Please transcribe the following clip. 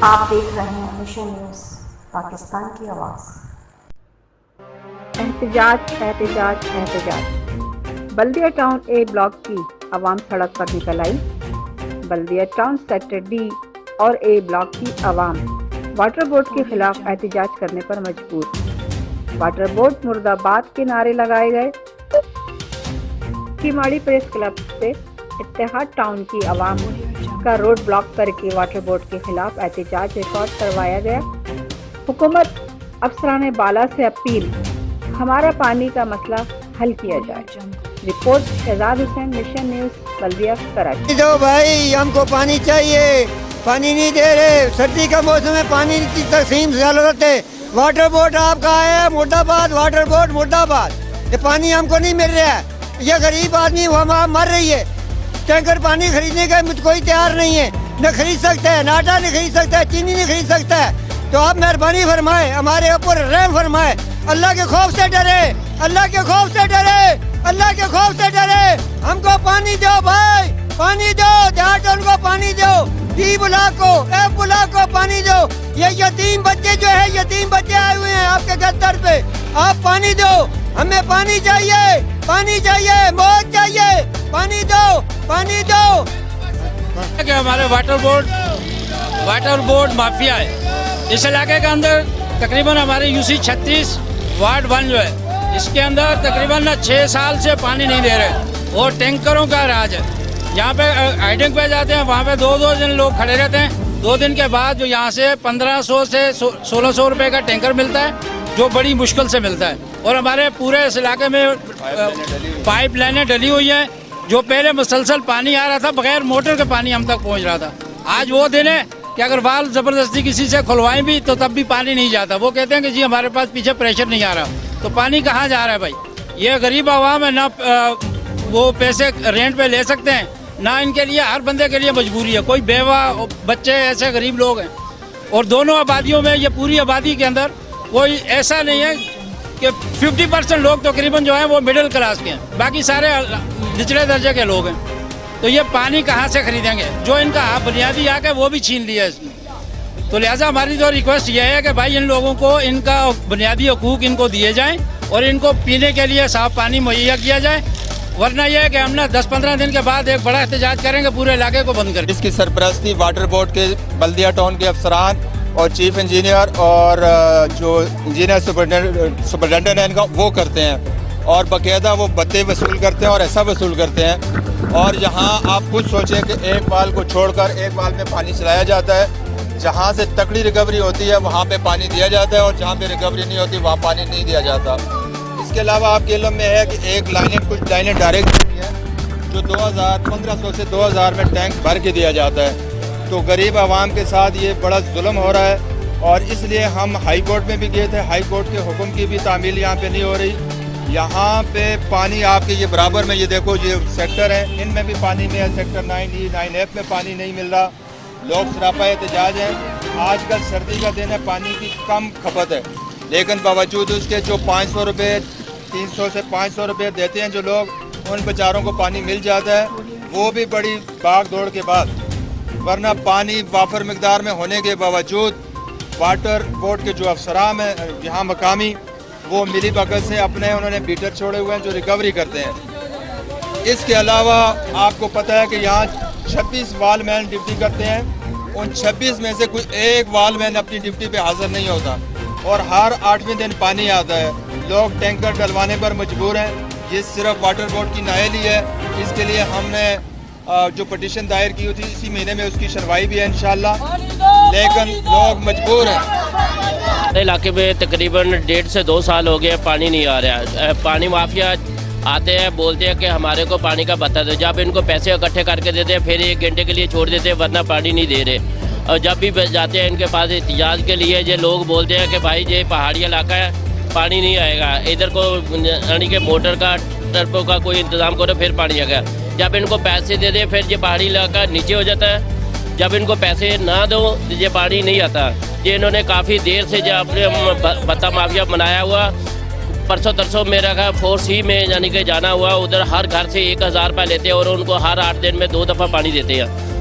आप देख रहे हैं मिशन न्यूज़ पाकिस्तान की आवाज़। एहतजाज एहतजाज एहतजाज। बल्दिया टाउन ए ब्लॉक की आवाम सड़क पर निकल आई। बल्दिया टाउन सेक्टर डी और ए ब्लॉक की आवाम वाटर बोर्ड के खिलाफ एहतजाज करने पर मजबूर। वाटर बोर्ड मुर्दाबाद के नारे लगाए गए। कीमाड़ी प्रेस क्लब से इत्तेहाद टाउन की आवाम का रोड ब्लॉक करके वाटर बोर्ड के खिलाफ एहतजाज रिकॉर्ड करवाया गया। हुकूमत अफसरान बाला से अपील, हमारा पानी का मसला हल किया जाए। Report Shahzad Hussain, mission news, Baldia, Karachi. दो भाई, हमको पानी चाहिए, पानी नहीं दे रहे। सर्दी का मौसम है, पानी की तकसीम जरूरत है। वाटर बोर्ड आपका है, मुर्दाबाद। वाटर बोर्ड मुर्दाबाद। ये पानी हमको नहीं मिल रहा है। ये गरीब आदमी वहाँ मर रही है। टैंकर पानी खरीदने का कोई तैयार नहीं है, न खरीद सकता है, न आटा नहीं खरीद सकता है, चीनी नहीं खरीद सकता है। तो आप मेहरबानी फरमाए, हमारे ऊपर रहम फरमाए। अल्लाह के खौफ से डरे, अल्लाह के खौफ से डरे, अल्लाह के खौफ से डरे। हमको पानी दो भाई, पानी दो। देहात उनको पानी दो। डी ब्लॉक को, एफ ब्लॉक को पानी दो। ये यतीम बच्चे जो है, यतीम बच्चे आए हुए हैं आपके घर पे, आप पानी दो। हमें पानी चाहिए, पानी चाहिए, मौत चाहिए। पानी दो, पानी दो। कि हमारे वाटर बोर्ड माफिया है। इस इलाके के अंदर तकरीबन हमारे यूसी 36 वार्ड 1 जो है, इसके अंदर तकरीबन 6 साल से पानी नहीं दे रहे और टैंकरों का राज है। यहाँ पे हाइडिंग पे जाते हैं, वहाँ पे 2-2 दिन लोग खड़े रहते हैं। 2 दिन के बाद जो यहाँ से 1500 से 1600 रुपए का टैंकर मिलता है, जो बड़ी मुश्किल से मिलता है। और हमारे पूरे इस इलाके में पाइप लाइनें डली हुई हैं। जो पहले मुसलसल पानी आ रहा था, बगैर मोटर के पानी हम तक पहुँच रहा था। आज वो दिन है कि अगर वाल्व ज़बरदस्ती किसी से खुलवाएं भी तो तब भी पानी नहीं जाता। वो कहते हैं कि जी हमारे पास पीछे प्रेशर नहीं आ रहा। तो पानी कहाँ जा रहा है भाई? ये गरीब आवाम है ना, वो पैसे रेंट पे ले सकते हैं ना। इनके लिए, हर बंदे के लिए मजबूरी है। कोई बेवा बच्चे, ऐसे गरीब लोग हैं। और दोनों आबादियों में, ये पूरी आबादी के अंदर कोई ऐसा नहीं है कि 50% लोग तकरीबन जो हैं वो मिडिल क्लास के हैं, बाकी सारे निचले दर्जे के लोग हैं। तो ये पानी कहाँ से खरीदेंगे? जो इनका बुनियादी हक है वो भी छीन लिया इसने। तो लिहाजा हमारी तो रिक्वेस्ट ये है कि भाई इन लोगों को इनका बुनियादी हकूक इनको दिए जाएं और इनको पीने के लिए साफ पानी मुहैया किया जाए। वरना यह है कि हम ना 10-15 दिन के बाद एक बड़ा एहतजाज करेंगे, पूरे इलाके को बंद करेंगे। इसकी सरपरस्ती वाटर बोर्ड के बल्दिया टाउन के अफसरान और चीफ इंजीनियर और जो इंजीनियर सुपरटेंडेंट है इनका, वो करते हैं। और बाकायदा वो बत्ते वसूल करते हैं और ऐसा वसूल करते हैं। और यहाँ आप खुद सोचें कि एक बाल को छोड़कर एक बाल में पानी चलाया जाता है। जहाँ से तकड़ी रिकवरी होती है वहाँ पे पानी दिया जाता है, और जहाँ पे रिकवरी नहीं होती वहाँ पानी नहीं दिया जाता। इसके अलावा आपके इल्म में है कि कुछ लाइनें डायरेक्ट है जो 1500 से 2000 में टैंक भर के दिया जाता है। तो गरीब आवाम के साथ ये बड़ा जुल्म हो रहा है, और इसलिए हम हाई कोर्ट में भी गए थे। हाई कोर्ट के हुक्म की भी तामील यहाँ पे नहीं हो रही। यहाँ पे पानी आपके ये बराबर में, ये देखो ये सेक्टर है, इनमें भी पानी नहीं है। सेक्टर 9E 9F में पानी नहीं मिल रहा। लोग सरापा एहतजाज हैं। आजकल सर्दी का दिन है, पानी की कम खपत है, लेकिन बावजूद उसके जो 500 रुपये, 300 से 500 रुपये देते हैं जो लोग, उन बेचारों को पानी मिल जाता है, वो भी बड़ी भाग दौड़ के बाद। वरना पानी वाफर मकदार में होने के बावजूद वाटर बोर्ड के जो अफसरान हैं यहाँ मकामी, वो मिली भगत से अपने उन्होंने बीटर छोड़े हुए हैं जो रिकवरी करते हैं। इसके अलावा आपको पता है कि यहाँ 26 वालमैन ड्यूटी करते हैं। उन 26 में से कोई एक वालमैन अपनी ड्यूटी पे हाजिर नहीं होता, और हर 8वें दिन पानी आता है। लोग टैंकर डलवाने पर मजबूर हैं। ये सिर्फ वाटर बोर्ड की नाअहली है। इसके लिए हमने जो पटिशन दायर की थी, इसी महीने में उसकी सुनवाई भी है इंशाल्लाह, लेकिन लोग मजबूर हैं। इलाके में तकरीबन 1.5 से 2 साल हो गए, पानी नहीं आ रहा है। पानी माफिया आते हैं, बोलते हैं कि हमारे को पानी का पता दे। जब इनको पैसे इकट्ठे करके देते हैं, फिर 1 घंटे के लिए छोड़ देते हैं, वरना पानी नहीं दे रहे। और जब भी जाते हैं इनके पास एहतजाज के लिए, ये लोग बोलते हैं कि भाई ये पहाड़ी इलाका है, पानी नहीं आएगा, इधर को यानी कि मोटर का, टर्बो का कोई इंतज़ाम करो, फिर पानी आएगा। जब इनको पैसे दे दें, फिर ये पहाड़ी इलाका नीचे हो जाता है। जब इनको पैसे ना दो तो ये पानी नहीं आता। ये इन्होंने काफ़ी देर से जो अपने भत्ता माफिया बनाया हुआ, परसों तरसों मेरा का 4C में यानी कि जाना हुआ, उधर हर घर से 1000 रुपये लेते हैं और उनको हर 8 दिन में 2 दफ़ा पानी देते हैं।